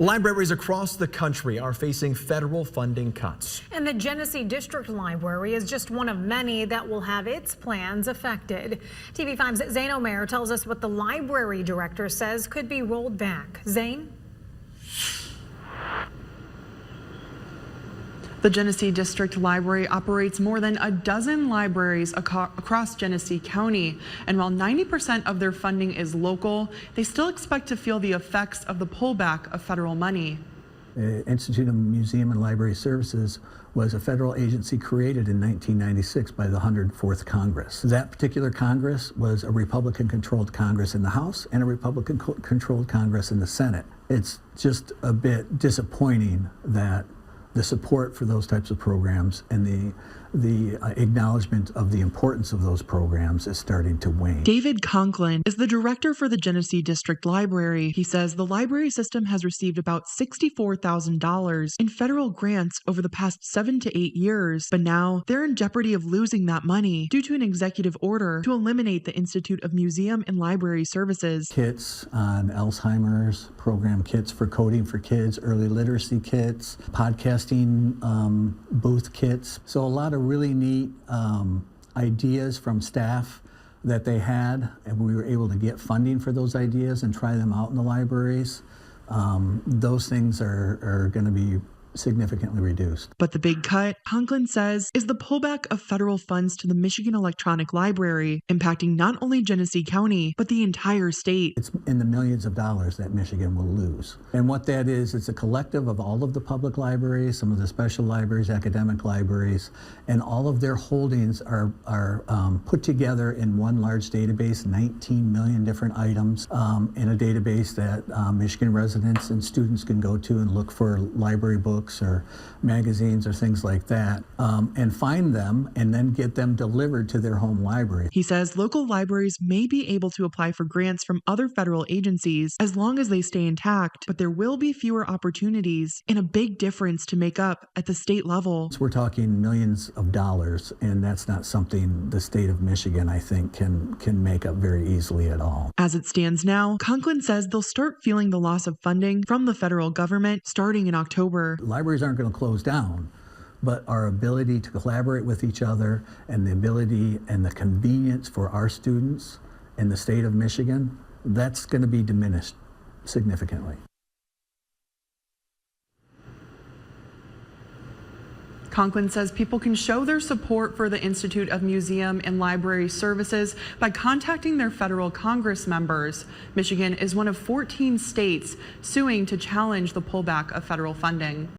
Libraries across the country are facing federal funding cuts. And the Genesee District Library is just one of many that will have its plans affected. TV5's Zane Omer tells us what the library director says could be rolled back. Zane? The Genesee District Library operates more than a dozen libraries across Genesee County, and while 90% of their funding is local, they still expect to feel the effects of the pullback of federal money. The Institute of Museum and Library Services was a federal agency created in 1996 by the 104th Congress. That particular Congress was a Republican-controlled Congress in the House and a Republican-controlled Congress in the Senate. It's just a bit disappointing that the support for those types of programs and the acknowledgement of the importance of those programs is starting to wane. David Conklin is the director for the Genesee District Library. He says the library system has received about $64,000 in federal grants over the past 7 to 8 years, but now they're in jeopardy of losing that money due to an executive order to eliminate the Institute of Museum and Library Services. Kits on Alzheimer's, program kits for coding for kids, early literacy kits, podcasting booth kits. So a lot of really neat ideas from staff that they had, and we were able to get funding for those ideas and try them out in the libraries. Those things are going to be significantly reduced. But the big cut, Conklin says, is the pullback of federal funds to the Michigan Electronic Library, impacting not only Genesee County, but the entire state. It's in the millions of dollars that Michigan will lose. And what that is, it's a collective of all of the public libraries, some of the special libraries, academic libraries, and all of their holdings are put together in one large database, 19 million different items, in a database that Michigan residents and students can go to and look for library books or magazines or things like that, and find them and then get them delivered to their home library. He says local libraries may be able to apply for grants from other federal agencies as long as they stay intact, but there will be fewer opportunities and a big difference to make up at the state level. So we're talking millions of dollars, and that's not something the state of Michigan, I think, can make up very easily at all. As it stands now, Conklin says they'll start feeling the loss of funding from the federal government starting in October. Libraries aren't going to close down, but our ability to collaborate with each other and the ability and the convenience for our students in the state of Michigan, that's going to be diminished significantly. Conklin says people can show their support for the Institute of Museum and Library Services by contacting their federal Congress members. Michigan is one of 14 states suing to challenge the pullback of federal funding.